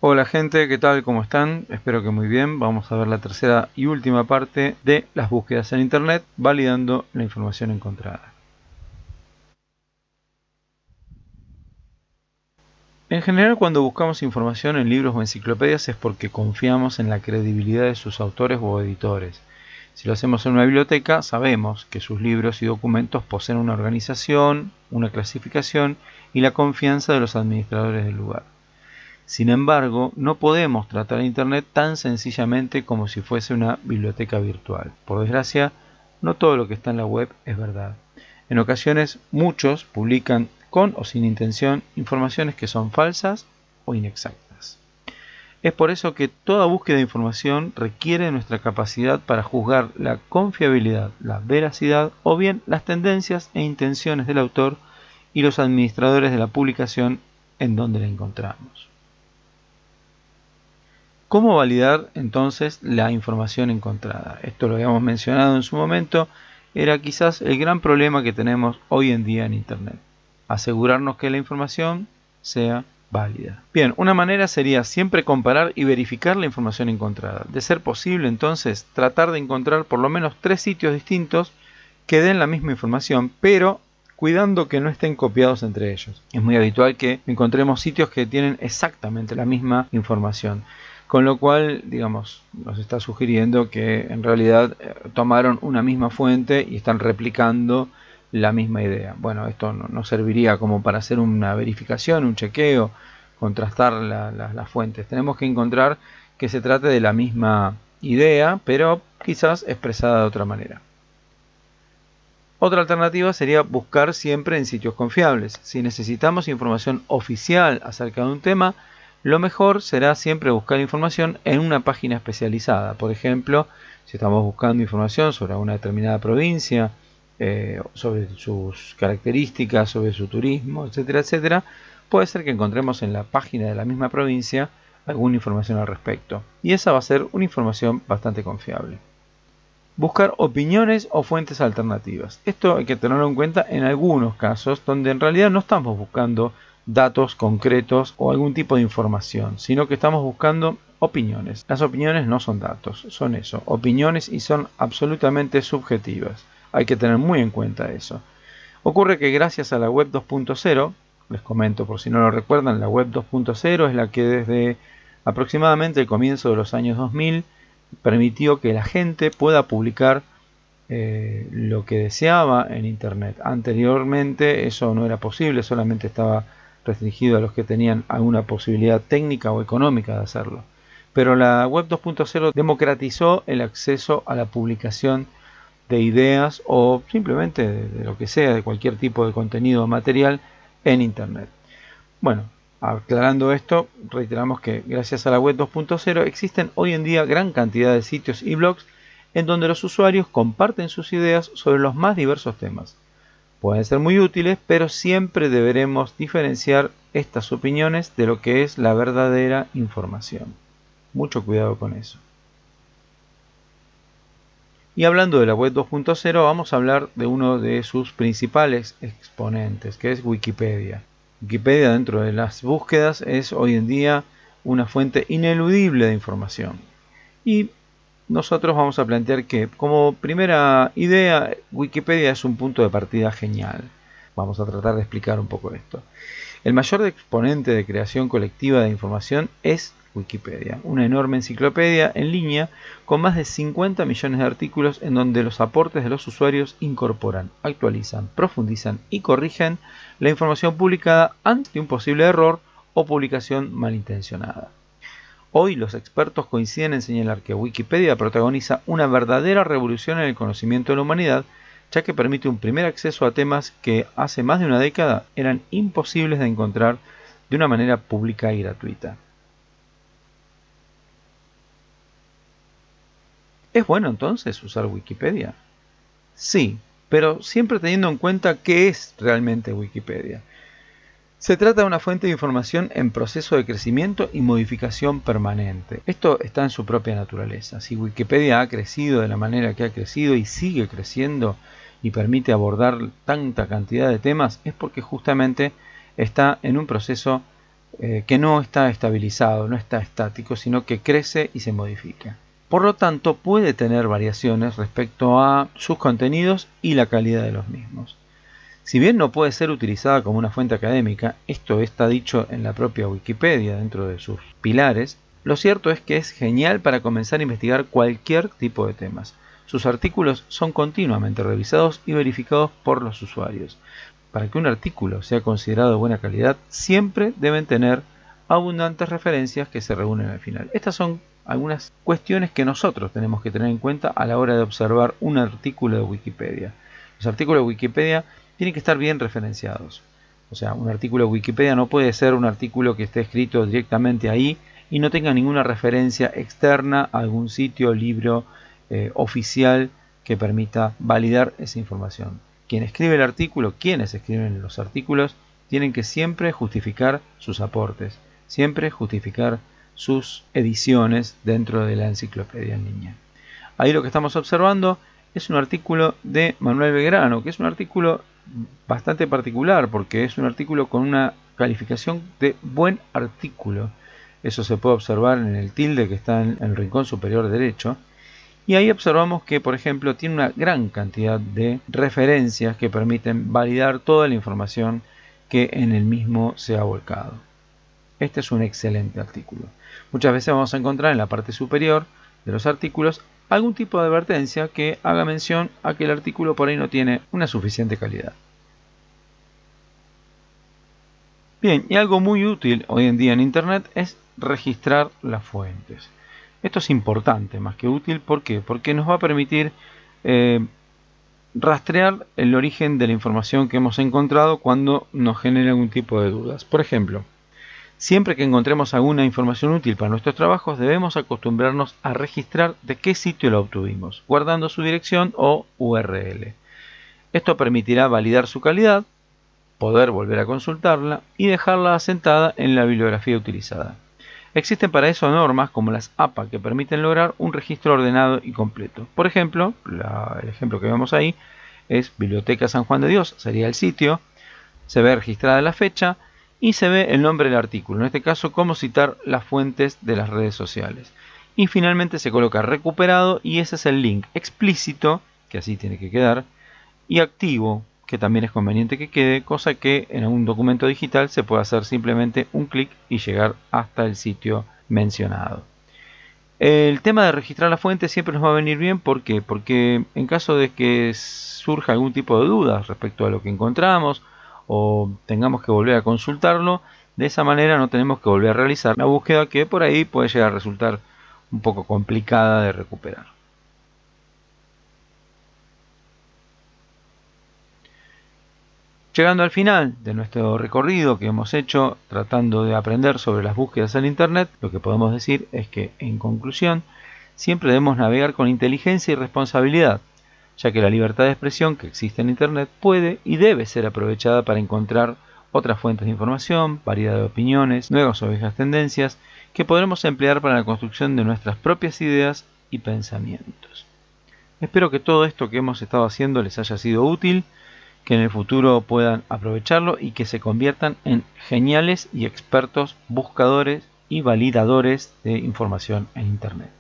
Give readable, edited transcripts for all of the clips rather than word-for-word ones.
Hola gente, ¿qué tal? ¿Cómo están? Espero que muy bien. Vamos a ver la tercera y última parte de las búsquedas en Internet, validando la información encontrada. En general, cuando buscamos información en libros o enciclopedias es porque confiamos en la credibilidad de sus autores o editores. Si lo hacemos en una biblioteca, sabemos que sus libros y documentos poseen una organización, una clasificación y la confianza de los administradores del lugar. Sin embargo, no podemos tratar a Internet tan sencillamente como si fuese una biblioteca virtual. Por desgracia, no todo lo que está en la web es verdad. En ocasiones, muchos publican con o sin intención informaciones que son falsas o inexactas. Es por eso que toda búsqueda de información requiere nuestra capacidad para juzgar la confiabilidad, la veracidad o bien las tendencias e intenciones del autor y los administradores de la publicación en donde la encontramos. ¿Cómo validar entonces la información encontrada? Esto lo habíamos mencionado en su momento, era quizás el gran problema que tenemos hoy en día en Internet. Asegurarnos que la información sea válida. Bien, una manera sería siempre comparar y verificar la información encontrada. De ser posible entonces tratar de encontrar por lo menos 3 sitios distintos que den la misma información, pero cuidando que no estén copiados entre ellos. Es muy habitual que encontremos sitios que tienen exactamente la misma información. Con lo cual, digamos, nos está sugiriendo que en realidad tomaron una misma fuente y están replicando la misma idea. Bueno, esto no serviría como para hacer una verificación, un chequeo, contrastar las fuentes. Tenemos que encontrar que se trate de la misma idea, pero quizás expresada de otra manera. Otra alternativa sería buscar siempre en sitios confiables. Si necesitamos información oficial acerca de un tema, lo mejor será siempre buscar información en una página especializada. Por ejemplo, si estamos buscando información sobre una determinada provincia, sobre sus características, sobre su turismo, etcétera, etcétera, puede ser que encontremos en la página de la misma provincia alguna información al respecto. Y esa va a ser una información bastante confiable. Buscar opiniones o fuentes alternativas. Esto hay que tenerlo en cuenta en algunos casos donde en realidad no estamos buscando datos concretos o algún tipo de información, sino que estamos buscando opiniones. Las opiniones no son datos, son eso, opiniones, y son absolutamente subjetivas. Hay que tener muy en cuenta eso. Ocurre que gracias a la web 2.0, les comento por si no lo recuerdan, la web 2.0 es la que desde aproximadamente el comienzo de los años 2000 permitió que la gente pueda publicar lo que deseaba en Internet. Anteriormente eso no era posible, solamente estaba restringido a los que tenían alguna posibilidad técnica o económica de hacerlo. Pero la web 2.0 democratizó el acceso a la publicación de ideas o simplemente de lo que sea, de cualquier tipo de contenido o material en Internet. Bueno, aclarando esto, reiteramos que gracias a la web 2.0 existen hoy en día gran cantidad de sitios y blogs en donde los usuarios comparten sus ideas sobre los más diversos temas. Pueden ser muy útiles, pero siempre deberemos diferenciar estas opiniones de lo que es la verdadera información. Mucho cuidado con eso. Y hablando de la web 2.0, vamos a hablar de uno de sus principales exponentes, que es Wikipedia. Wikipedia, dentro de las búsquedas, es hoy en día una fuente ineludible de información. Y nosotros vamos a plantear que, como primera idea, Wikipedia es un punto de partida genial. Vamos a tratar de explicar un poco esto. El mayor exponente de creación colectiva de información es Wikipedia, una enorme enciclopedia en línea con más de 50 millones de artículos en donde los aportes de los usuarios incorporan, actualizan, profundizan y corrigen la información publicada ante un posible error o publicación malintencionada. Hoy los expertos coinciden en señalar que Wikipedia protagoniza una verdadera revolución en el conocimiento de la humanidad, ya que permite un primer acceso a temas que hace más de una década eran imposibles de encontrar de una manera pública y gratuita. ¿Es bueno entonces usar Wikipedia? Sí, pero siempre teniendo en cuenta qué es realmente Wikipedia. Se trata de una fuente de información en proceso de crecimiento y modificación permanente. Esto está en su propia naturaleza. Si Wikipedia ha crecido de la manera que ha crecido y sigue creciendo y permite abordar tanta cantidad de temas, es porque justamente está en un proceso que no está estabilizado, no está estático, sino que crece y se modifica. Por lo tanto, puede tener variaciones respecto a sus contenidos y la calidad de los mismos. Si bien no puede ser utilizada como una fuente académica, esto está dicho en la propia Wikipedia dentro de sus pilares, lo cierto es que es genial para comenzar a investigar cualquier tipo de temas. Sus artículos son continuamente revisados y verificados por los usuarios. Para que un artículo sea considerado de buena calidad, siempre deben tener abundantes referencias que se reúnen al final. Estas son algunas cuestiones que nosotros tenemos que tener en cuenta a la hora de observar un artículo de Wikipedia. Los artículos de Wikipedia tienen que estar bien referenciados. O sea, un artículo de Wikipedia no puede ser un artículo que esté escrito directamente ahí y no tenga ninguna referencia externa a algún sitio, libro oficial que permita validar esa información. Quien escribe el artículo, quienes escriben los artículos, tienen que siempre justificar sus aportes, siempre justificar sus ediciones dentro de la enciclopedia en línea. Ahí lo que estamos observando es un artículo de Manuel Belgrano, que es un artículo bastante particular porque es un artículo con una calificación de buen artículo. Eso se puede observar en el tilde que está en el rincón superior derecho. Y ahí observamos que, por ejemplo, tiene una gran cantidad de referencias que permiten validar toda la información que en el mismo se ha volcado. Este es un excelente artículo. Muchas veces vamos a encontrar en la parte superior de los artículos algún tipo de advertencia que haga mención a que el artículo por ahí no tiene una suficiente calidad. Bien, y algo muy útil hoy en día en Internet es registrar las fuentes. Esto es importante, más que útil. ¿Por qué? Porque nos va a permitir rastrear el origen de la información que hemos encontrado cuando nos genera algún tipo de dudas. Por ejemplo, siempre que encontremos alguna información útil para nuestros trabajos, debemos acostumbrarnos a registrar de qué sitio la obtuvimos, guardando su dirección o URL. Esto permitirá validar su calidad, poder volver a consultarla y dejarla asentada en la bibliografía utilizada. Existen para eso normas como las APA que permiten lograr un registro ordenado y completo. Por ejemplo, el ejemplo que vemos ahí es Biblioteca San Juan de Dios, sería el sitio, se ve registrada la fecha y se ve el nombre del artículo, en este caso cómo citar las fuentes de las redes sociales. Y finalmente se coloca recuperado y ese es el link explícito, que así tiene que quedar, y activo, que también es conveniente que quede, cosa que en un documento digital se puede hacer simplemente un clic y llegar hasta el sitio mencionado. El tema de registrar la fuente siempre nos va a venir bien. ¿Por qué? Porque en caso de que surja algún tipo de dudas respecto a lo que encontramos o tengamos que volver a consultarlo, de esa manera no tenemos que volver a realizar la búsqueda que por ahí puede llegar a resultar un poco complicada de recuperar. Llegando al final de nuestro recorrido que hemos hecho tratando de aprender sobre las búsquedas en Internet, lo que podemos decir es que, en conclusión, siempre debemos navegar con inteligencia y responsabilidad, ya que la libertad de expresión que existe en Internet puede y debe ser aprovechada para encontrar otras fuentes de información, variedad de opiniones, nuevas o viejas tendencias que podremos emplear para la construcción de nuestras propias ideas y pensamientos. Espero que todo esto que hemos estado haciendo les haya sido útil, que en el futuro puedan aprovecharlo y que se conviertan en geniales y expertos buscadores y validadores de información en Internet.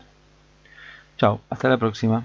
Chao, hasta la próxima.